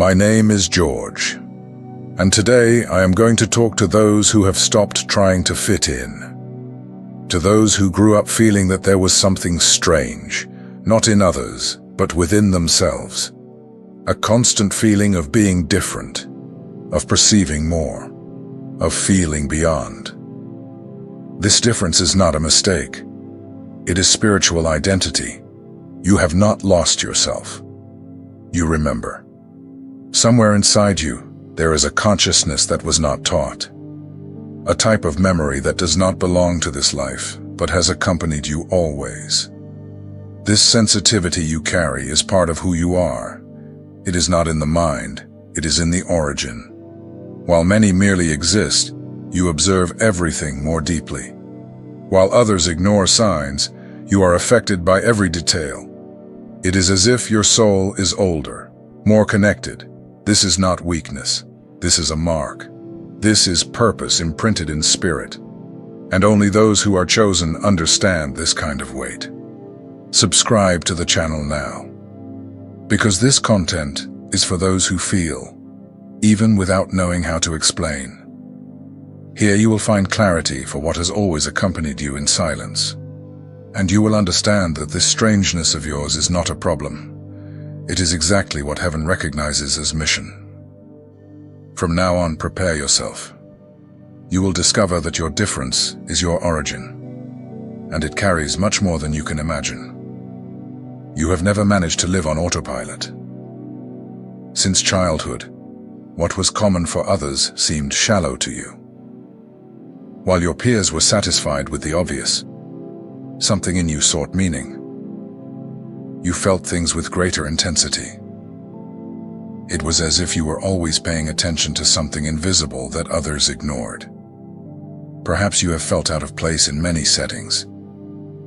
My name is George, and today I am going to talk to those who have stopped trying to fit in. To those who grew up feeling that there was something strange, not in others, but within themselves. A constant feeling of being different, of perceiving more, of feeling beyond. This difference is not a mistake. It is spiritual identity. You have not lost yourself. You remember. Somewhere inside you, there is a consciousness that was not taught. A type of memory that does not belong to this life, but has accompanied you always. This sensitivity you carry is part of who you are. It is not in the mind, it is in the origin. While many merely exist, you observe everything more deeply. While others ignore signs, you are affected by every detail. It is as if your soul is older, more connected. This is not weakness. This is a mark. This is purpose imprinted in spirit. And only those who are chosen understand this kind of weight. Subscribe to the channel now. Because this content is for those who feel, even without knowing how to explain. Here you will find clarity for what has always accompanied you in silence. And you will understand that this strangeness of yours is not a problem. It is exactly what heaven recognizes as mission. From now on, prepare yourself. You will discover that your difference is your origin, and it carries much more than you can imagine. You have never managed to live on autopilot. Since childhood, what was common for others seemed shallow to you. While your peers were satisfied with the obvious, something in you sought meaning. You felt things with greater intensity. It was as if you were always paying attention to something invisible that others ignored. Perhaps you have felt out of place in many settings,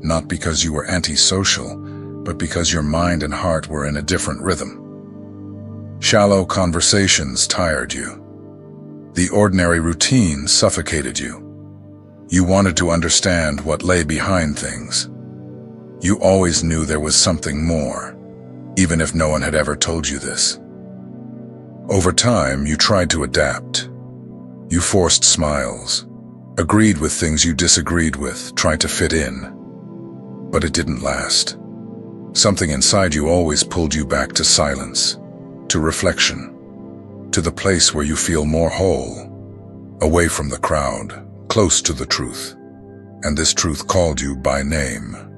not because you were antisocial, but because your mind and heart were in a different rhythm. Shallow conversations tired you. The ordinary routine suffocated you. You wanted to understand what lay behind things. You always knew there was something more, even if no one had ever told you this. Over time, you tried to adapt. You forced smiles, agreed with things you disagreed with, tried to fit in. But it didn't last. Something inside you always pulled you back to silence, to reflection, to the place where you feel more whole, away from the crowd, close to the truth. And this truth called you by name.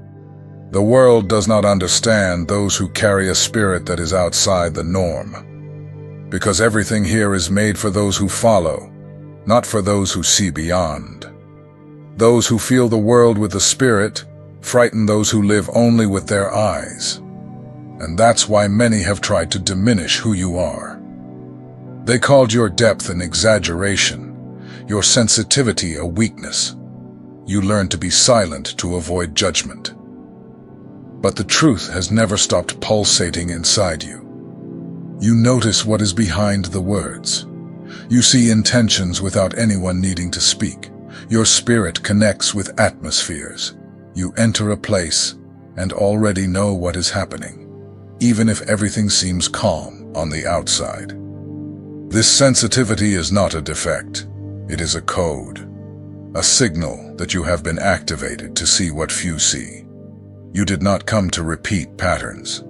The world does not understand those who carry a spirit that is outside the norm, because everything here is made for those who follow, not for those who see beyond. Those who feel the world with the spirit frighten those who live only with their eyes. And that's why many have tried to diminish who you are. They called your depth an exaggeration, your sensitivity a weakness. You learned to be silent to avoid judgment. But the truth has never stopped pulsating inside you. You notice what is behind the words. You see intentions without anyone needing to speak. Your spirit connects with atmospheres. You enter a place and already know what is happening, even if everything seems calm on the outside. This sensitivity is not a defect. It is a code, a signal that you have been activated to see what few see. You did not come to repeat patterns.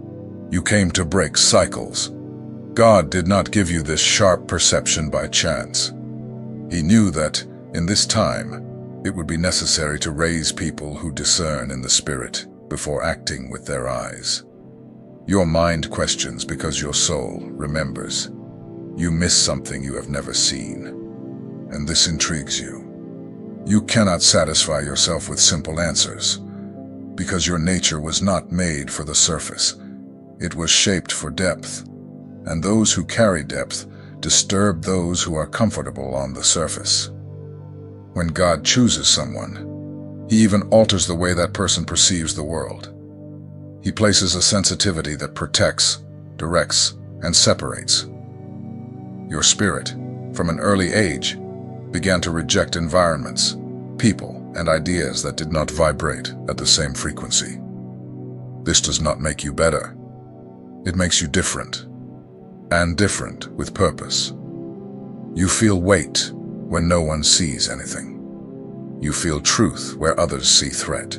You came to break cycles. God did not give you this sharp perception by chance. He knew that, in this time, it would be necessary to raise people who discern in the spirit before acting with their eyes. Your mind questions because your soul remembers. You miss something you have never seen, and this intrigues you. You cannot satisfy yourself with simple answers, because your nature was not made for the surface. It was shaped for depth, and those who carry depth disturb those who are comfortable on the surface. When God chooses someone, He even alters the way that person perceives the world. He places a sensitivity that protects, directs, and separates. Your spirit, from an early age, began to reject environments, people, and ideas that did not vibrate at the same frequency. This does not make you better. It makes you different. and different with purpose. You feel weight when no one sees anything. You feel truth where others see threat.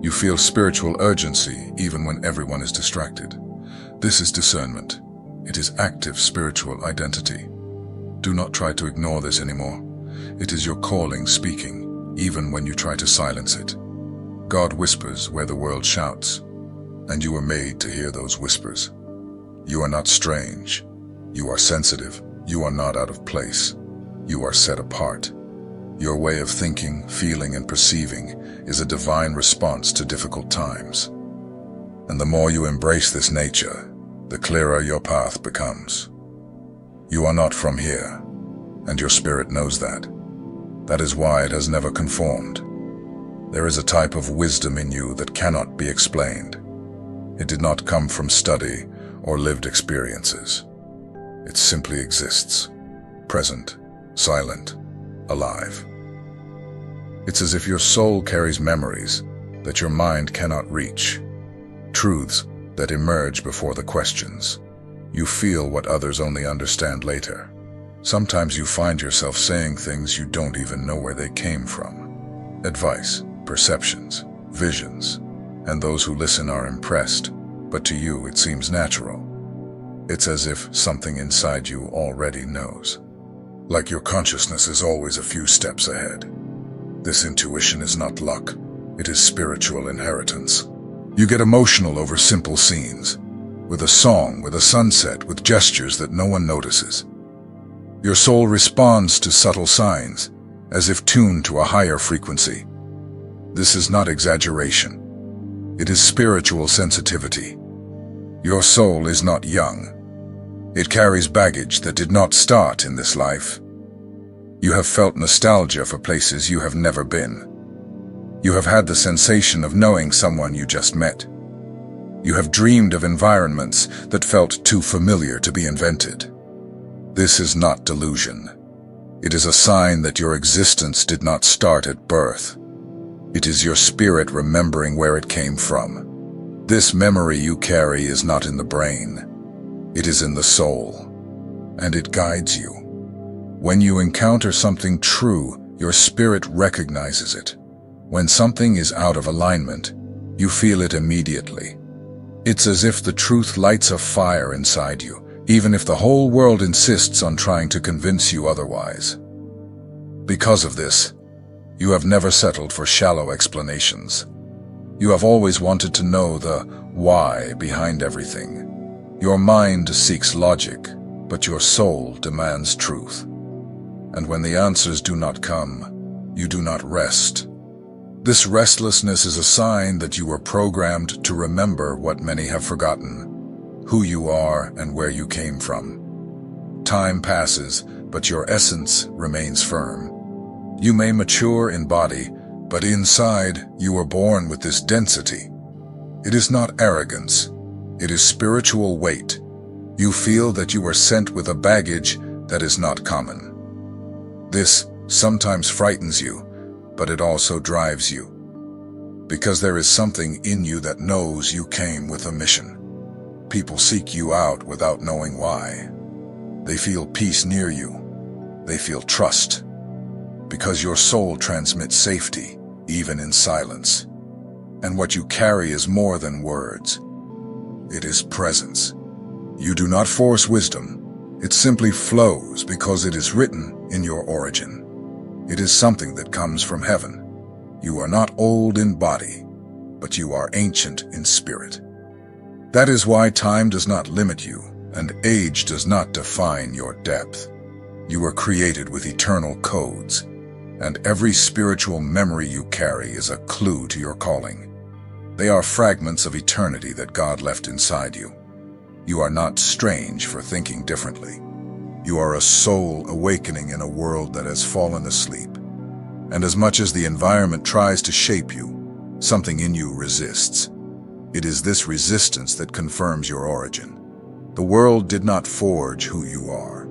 You feel spiritual urgency even when everyone is distracted. This is discernment. It is active spiritual identity. Do not try to ignore this anymore. It is your calling speaking, even when you try to silence it. God whispers where the world shouts, and you were made to hear those whispers. You are not strange. You are sensitive. You are not out of place. You are set apart. Your way of thinking, feeling, and perceiving is a divine response to difficult times. And the more you embrace this nature, the clearer your path becomes. You are not from here, and your spirit knows that. That is why it has never conformed. There is a type of wisdom in you that cannot be explained. It did not come from study or lived experiences. It simply exists, present, silent, alive. It's as if your soul carries memories that your mind cannot reach, truths that emerge before the questions. You feel what others only understand later. Sometimes you find yourself saying things you don't even know where they came from. Advice, perceptions, visions, and those who listen are impressed, but to you it seems natural. It's as if something inside you already knows. Like your consciousness is always a few steps ahead. This intuition is not luck, it is spiritual inheritance. You get emotional over simple scenes, with a song, with a sunset, with gestures that no one notices. Your soul responds to subtle signs, as if tuned to a higher frequency. This is not exaggeration. It is spiritual sensitivity. Your soul is not young. It carries baggage that did not start in this life. You have felt nostalgia for places you have never been. You have had the sensation of knowing someone you just met. You have dreamed of environments that felt too familiar to be invented. This is not delusion. It is a sign that your existence did not start at birth. It is your spirit remembering where it came from. This memory you carry is not in the brain. It is in the soul, and it guides you. When you encounter something true, your spirit recognizes it. When something is out of alignment, you feel it immediately. It's as if the truth lights a fire inside you, even if the whole world insists on trying to convince you otherwise. Because of this, you have never settled for shallow explanations. You have always wanted to know the why behind everything. Your mind seeks logic, but your soul demands truth. And when the answers do not come, you do not rest. This restlessness is a sign that you were programmed to remember what many have forgotten, who you are and where you came from. Time passes, but your essence remains firm. You may mature in body, but inside you were born with this density. It is not arrogance, it is spiritual weight. You feel that you were sent with a baggage that is not common. This sometimes frightens you, but it also drives you. Because there is something in you that knows you came with a mission. People seek you out without knowing why. They feel peace near you. They feel trust. Because your soul transmits safety, even in silence. And what you carry is more than words. It is presence. You do not force wisdom. It simply flows because it is written in your origin. It is something that comes from heaven. You are not old in body, but you are ancient in spirit. That is why time does not limit you, and age does not define your depth. You were created with eternal codes, and every spiritual memory you carry is a clue to your calling. They are fragments of eternity that God left inside you. You are not strange for thinking differently. You are a soul awakening in a world that has fallen asleep. And as much as the environment tries to shape you, something in you resists. It is this resistance that confirms your origin. The world did not forge who you are.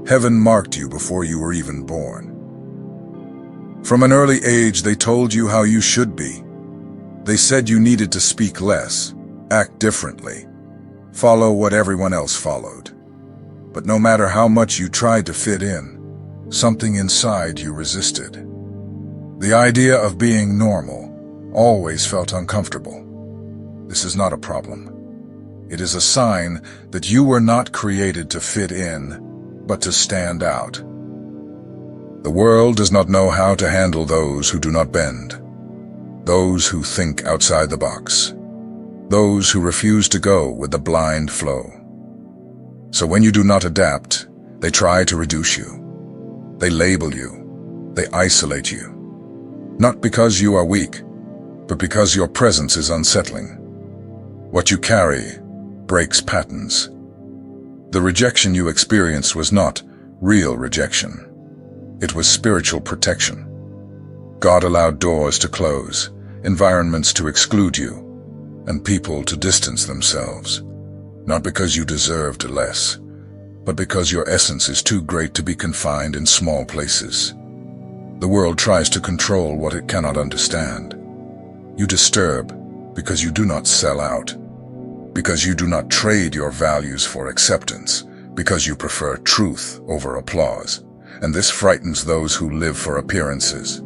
Heaven marked you before you were even born. From an early age, they told you how you should be. They said you needed to speak less, act differently, follow what everyone else followed. But no matter how much you tried to fit in, something inside you resisted. The idea of being normal always felt uncomfortable. This is not a problem. It is a sign that you were not created to fit in, but to stand out. The world does not know how to handle those who do not bend, those who think outside the box, those who refuse to go with the blind flow. So when you do not adapt, they try to reduce you. They label you. They isolate you. Not because you are weak, but because your presence is unsettling. What you carry breaks patterns. The rejection you experienced was not real rejection. It was spiritual protection. God allowed doors to close, environments to exclude you, and people to distance themselves. Not because you deserved less, but because your essence is too great to be confined in small places. The world tries to control what it cannot understand. You disturb because you do not sell out, because you do not trade your values for acceptance, because you prefer truth over applause, and this frightens those who live for appearances.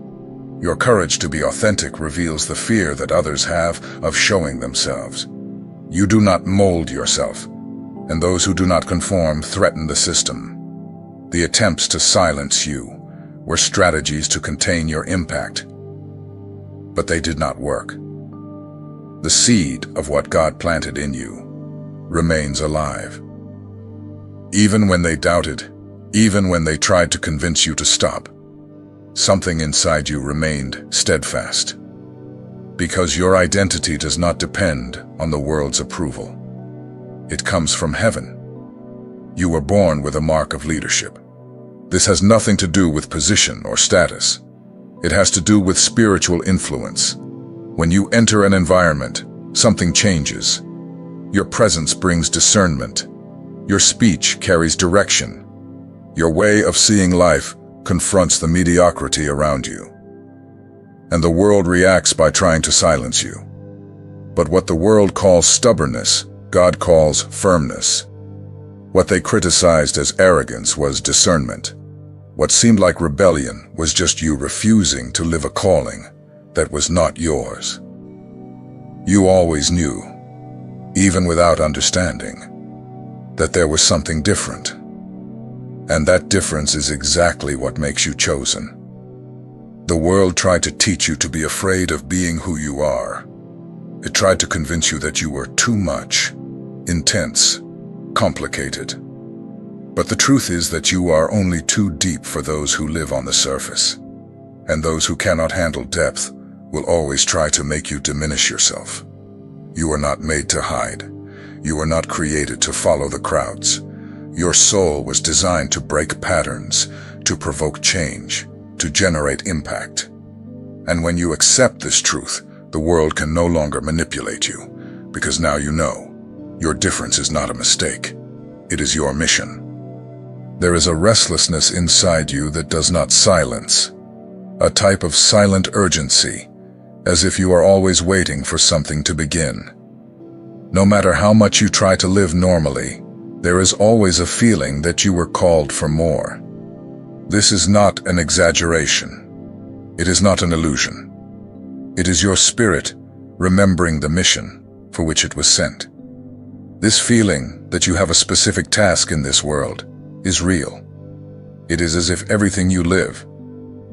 Your courage to be authentic reveals the fear that others have of showing themselves. You do not mold yourself, and those who do not conform threaten the system. The attempts to silence you were strategies to contain your impact, but they did not work. The seed of what God planted in you remains alive. Even when they doubted, even when they tried to convince you to stop, something inside you remained steadfast. Because your identity does not depend on the world's approval. It comes from heaven. You were born with a mark of leadership. This has nothing to do with position or status. It has to do with spiritual influence. When you enter an environment, something changes. Your presence brings discernment. Your speech carries direction. Your way of seeing life confronts the mediocrity around you. And the world reacts by trying to silence you. But what the world calls stubbornness, God calls firmness. What they criticized as arrogance was discernment. What seemed like rebellion was just you refusing to live a calling that was not yours. You always knew, even without understanding, that there was something different. And that difference is exactly what makes you chosen. The world tried to teach you to be afraid of being who you are. It tried to convince you that you were too much, intense, complicated. But the truth is that you are only too deep for those who live on the surface. And those who cannot handle depth will always try to make you diminish yourself. You are not made to hide. You are not created to follow the crowds. Your soul was designed to break patterns, to provoke change, to generate impact. And when you accept this truth, the world can no longer manipulate you, because now you know, your difference is not a mistake. It is your mission. There is a restlessness inside you that does not silence, a type of silent urgency, as if you are always waiting for something to begin. No matter how much you try to live normally, there is always a feeling that you were called for more. This is not an exaggeration. It is not an illusion. It is your spirit remembering the mission for which it was sent. This feeling that you have a specific task in this world is real. It is as if everything you live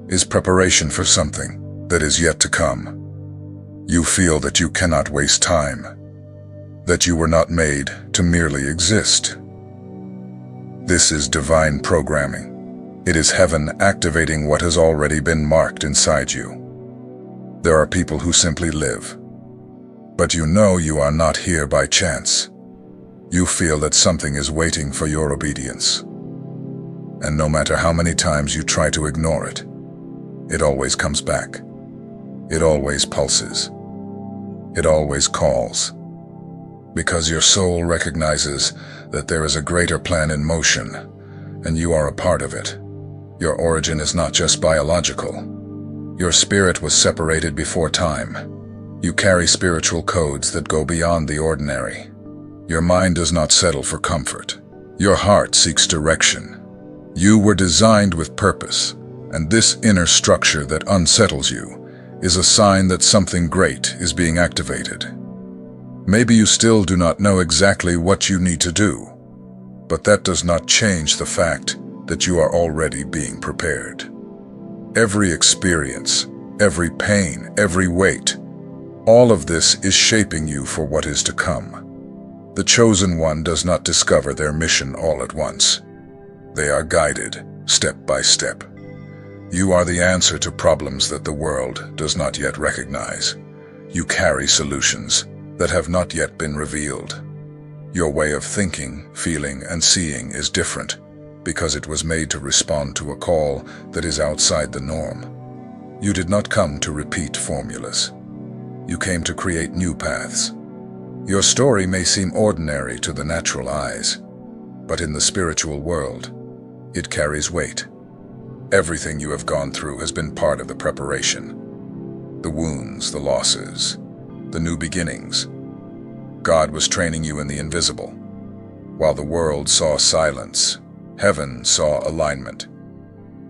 is preparation for something that is yet to come. You feel that you cannot waste time, that you were not made to merely exist. This is divine programming. It is heaven activating what has already been marked inside you. There are people who simply live. But you know you are not here by chance. You feel that something is waiting for your obedience. And no matter how many times you try to ignore it, it always comes back. It always pulses. It always calls. Because your soul recognizes that there is a greater plan in motion, and you are a part of it. Your origin is not just biological. Your spirit was separated before time. You carry spiritual codes that go beyond the ordinary. Your mind does not settle for comfort. Your heart seeks direction. You were designed with purpose, and this inner structure that unsettles you is a sign that something great is being activated. Maybe you still do not know exactly what you need to do, but that does not change the fact that you are already being prepared. Every experience, every pain, every weight, all of this is shaping you for what is to come. The chosen one does not discover their mission all at once. They are guided, step by step. You are the answer to problems that the world does not yet recognize. You carry solutions that have not yet been revealed. Your way of thinking, feeling, and seeing is different because it was made to respond to a call that is outside the norm. You did not come to repeat formulas. You came to create new paths. Your story may seem ordinary to the natural eyes, but in the spiritual world, it carries weight. Everything you have gone through has been part of the preparation. The wounds, the losses, the new beginnings. God was training you in the invisible. While the world saw silence, heaven saw alignment.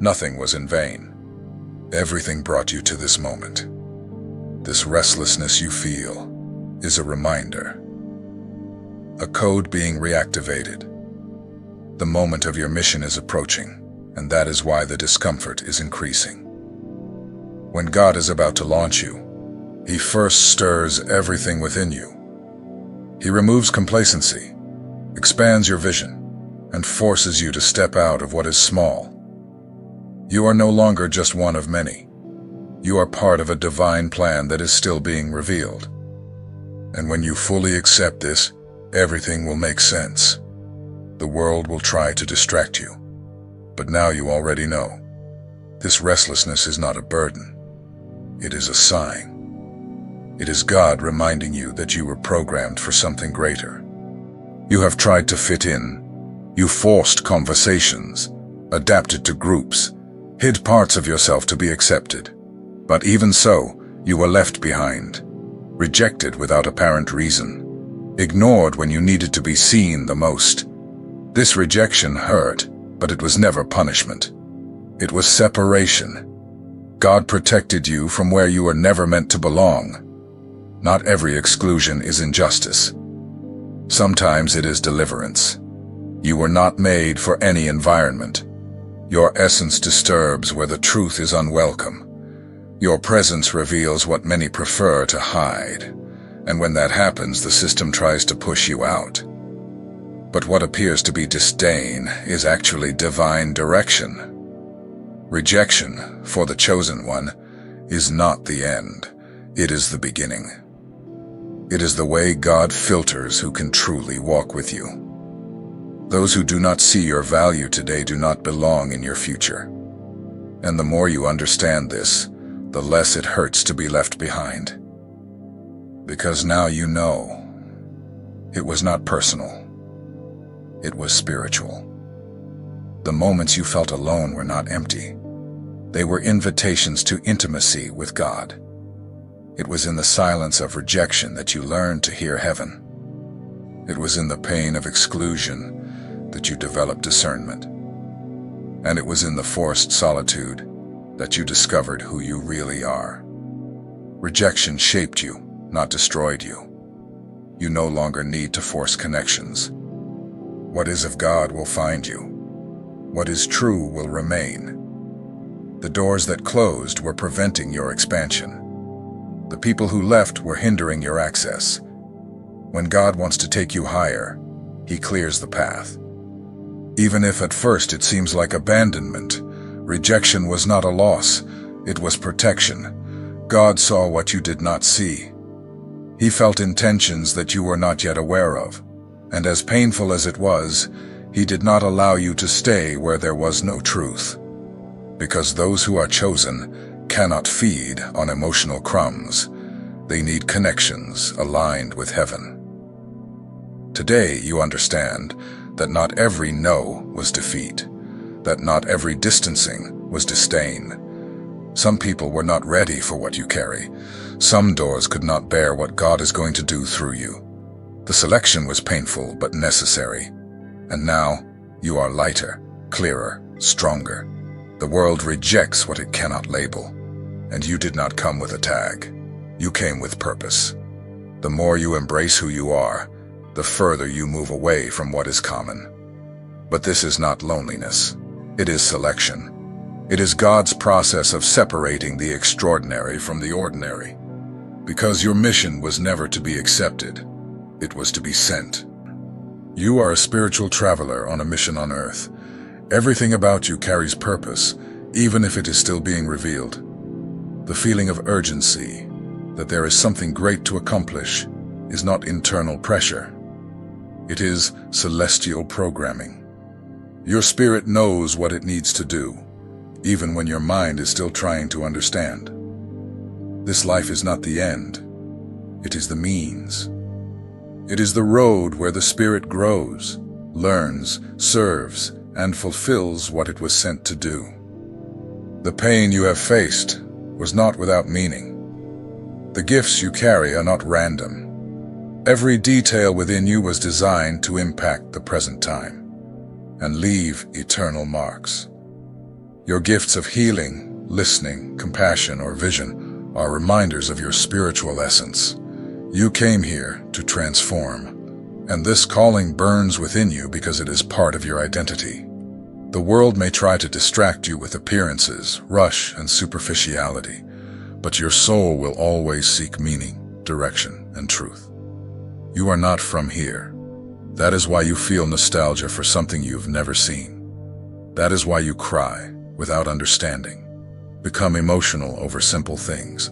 Nothing was in vain. Everything brought you to this moment. This restlessness you feel is a reminder. A code being reactivated. The moment of your mission is approaching, and that is why the discomfort is increasing. When God is about to launch you, He first stirs everything within you. He removes complacency, expands your vision, and forces you to step out of what is small. You are no longer just one of many. You are part of a divine plan that is still being revealed. And when you fully accept this, everything will make sense. The world will try to distract you, but now you already know. This restlessness is not a burden. It is a sign. It is God reminding you that you were programmed for something greater. You have tried to fit in. You forced conversations, adapted to groups, hid parts of yourself to be accepted. But even so, you were left behind, rejected without apparent reason, ignored when you needed to be seen the most. This rejection hurt, but it was never punishment. It was separation. God protected you from where you were never meant to belong. Not every exclusion is injustice. Sometimes it is deliverance. You were not made for any environment. Your essence disturbs where the truth is unwelcome. Your presence reveals what many prefer to hide, and when that happens, the system tries to push you out. But what appears to be disdain is actually divine direction. Rejection, for the chosen one, is not the end. It is the beginning. It is the way God filters who can truly walk with you. Those who do not see your value today do not belong in your future. And the more you understand this, the less it hurts to be left behind. Because now you know, it was not personal. It was spiritual. The moments you felt alone were not empty. They were invitations to intimacy with God. It was in the silence of rejection that you learned to hear heaven. It was in the pain of exclusion that you developed discernment. And it was in the forced solitude that you discovered who you really are. Rejection shaped you, not destroyed you. You no longer need to force connections. What is of God will find you. What is true will remain. The doors that closed were preventing your expansion. The people who left were hindering your access. When God wants to take you higher, He clears the path. Even if at first it seems like abandonment, rejection was not a loss, it was protection. God saw what you did not see. He felt intentions that you were not yet aware of, and as painful as it was, He did not allow you to stay where there was no truth. Because those who are chosen cannot feed on emotional crumbs. They need connections aligned with heaven. Today you understand that not every no was defeat, that not every distancing was disdain. Some people were not ready for what you carry. Some doors could not bear what God is going to do through you. The selection was painful but necessary. And now, you are lighter, clearer, stronger. The world rejects what it cannot label. And you did not come with a tag. You came with purpose. The more you embrace who you are, the further you move away from what is common. But this is not loneliness. It is selection. It is God's process of separating the extraordinary from the ordinary. Because your mission was never to be accepted. It was to be sent. You are a spiritual traveler on a mission on earth. Everything about you carries purpose, even if it is still being revealed. The feeling of urgency, that there is something great to accomplish, is not internal pressure. It is celestial programming. Your spirit knows what it needs to do, even when your mind is still trying to understand. This life is not the end. It is the means. It is the road where the spirit grows, learns, serves, and fulfills what it was sent to do. The pain you have faced was not without meaning. The gifts you carry are not random. Every detail within you was designed to impact the present time and leave eternal marks. Your gifts of healing, listening, compassion, or vision are reminders of your spiritual essence. You came here to transform, and this calling burns within you because it is part of your identity. The world may try to distract you with appearances, rush, and superficiality, but your soul will always seek meaning, direction, and truth. You are not from here. That is why you feel nostalgia for something you've never seen. That is why you cry without understanding, become emotional over simple things,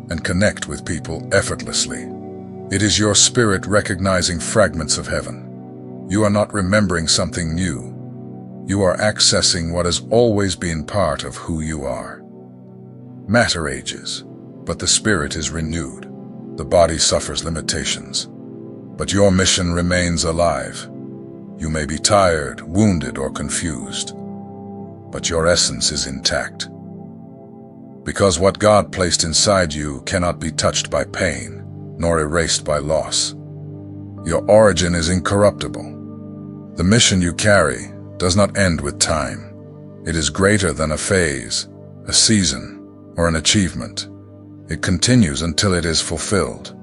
and connect with people effortlessly. It is your spirit recognizing fragments of heaven. You are not remembering something new. You are accessing what has always been part of who you are. Matter ages, but the spirit is renewed. The body suffers limitations, but your mission remains alive. You may be tired, wounded, or confused, but your essence is intact. Because what God placed inside you cannot be touched by pain, nor erased by loss. Your origin is incorruptible. The mission you carry does not end with time. It is greater than a phase, a season, or an achievement. It continues until it is fulfilled.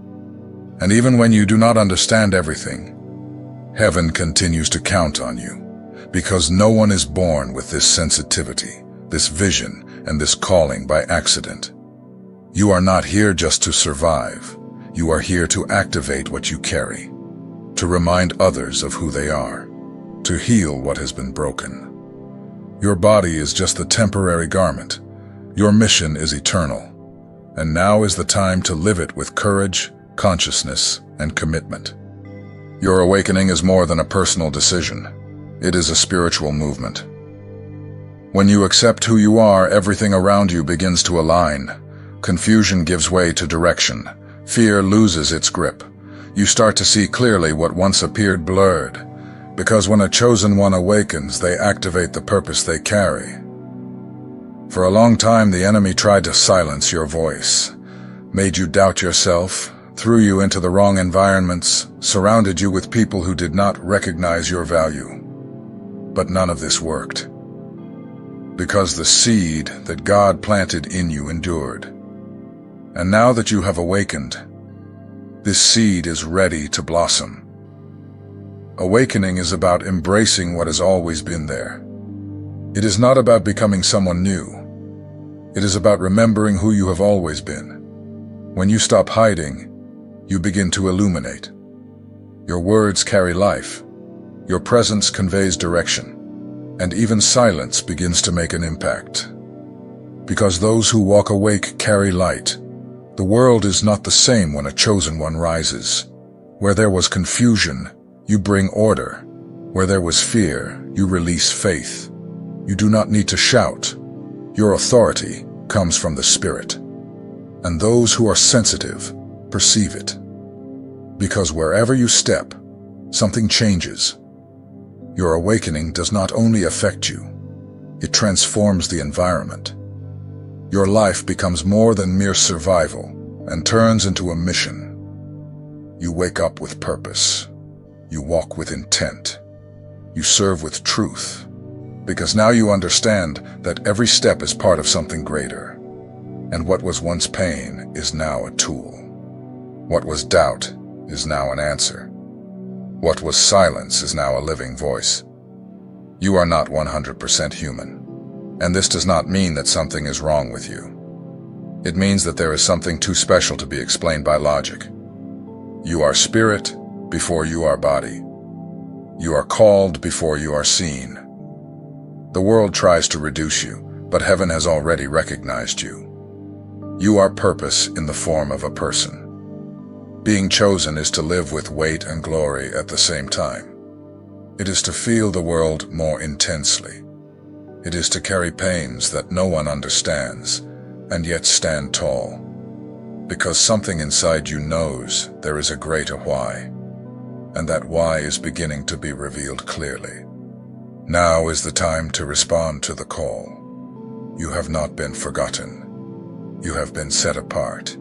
And even when you do not understand everything, heaven continues to count on you, because no one is born with this sensitivity, this vision, and this calling by accident. You are not here just to survive. You are here to activate what you carry, to remind others of who they are, to heal what has been broken. Your body is just the temporary garment. Your mission is eternal, and now is the time to live it with courage, consciousness, and commitment. Your awakening is more than a personal decision. It is a spiritual movement. When you accept who you are, everything around you begins to align. Confusion gives way to direction. Fear loses its grip. You start to see clearly what once appeared blurred, because when a chosen one awakens, they activate the purpose they carry. For a long time, the enemy tried to silence your voice, made you doubt yourself, threw you into the wrong environments, surrounded you with people who did not recognize your value. But none of this worked, because the seed that God planted in you endured. And now that you have awakened, this seed is ready to blossom. Awakening is about embracing what has always been there. It is not about becoming someone new. It is about remembering who you have always been. When you stop hiding, you begin to illuminate. Your words carry life. Your presence conveys direction. And even silence begins to make an impact. Because those who walk awake carry light. The world is not the same when a chosen one rises. Where there was confusion, you bring order. Where there was fear, you release faith. You do not need to shout. Your authority comes from the Spirit. And those who are sensitive perceive it. Because wherever you step, something changes. Your awakening does not only affect you, it transforms the environment. Your life becomes more than mere survival and turns into a mission. You wake up with purpose. You walk with intent. You serve with truth. Because now you understand that every step is part of something greater. And what was once pain is now a tool. What was doubt is now an answer. What was silence is now a living voice. You are not 100% human. And this does not mean that something is wrong with you. It means that there is something too special to be explained by logic. You are spirit before you are body. You are called before you are seen. The world tries to reduce you, but heaven has already recognized you. You are purpose in the form of a person. Being chosen is to live with weight and glory at the same time. It is to feel the world more intensely. It is to carry pains that no one understands, and yet stand tall. Because something inside you knows there is a greater why, and that why is beginning to be revealed clearly. Now is the time to respond to the call. You have not been forgotten. You have been set apart.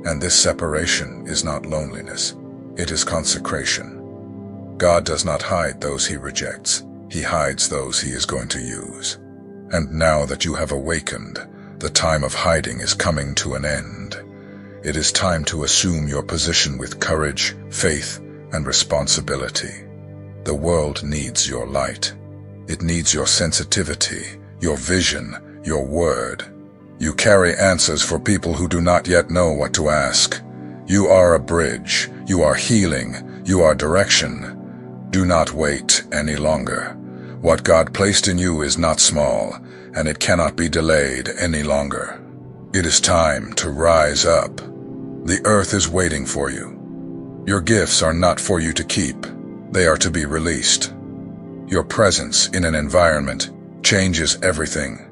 And this separation is not loneliness. It is consecration. God does not hide those he rejects. He hides those he is going to use. And now that you have awakened, the time of hiding is coming to an end. It is time to assume your position with courage, faith, and responsibility. The world needs your light. It needs your sensitivity, your vision, your word. You carry answers for people who do not yet know what to ask. You are a bridge. You are healing. You are direction. Do not wait any longer. What God placed in you is not small, and it cannot be delayed any longer. It is time to rise up. The earth is waiting for you. Your gifts are not for you to keep. They are to be released. Your presence in an environment changes everything.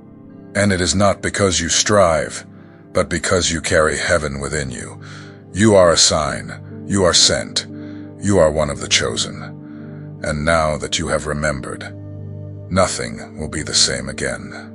And it is not because you strive, but because you carry heaven within you. You are a sign. You are sent. You are one of the chosen. And now that you have remembered, nothing will be the same again.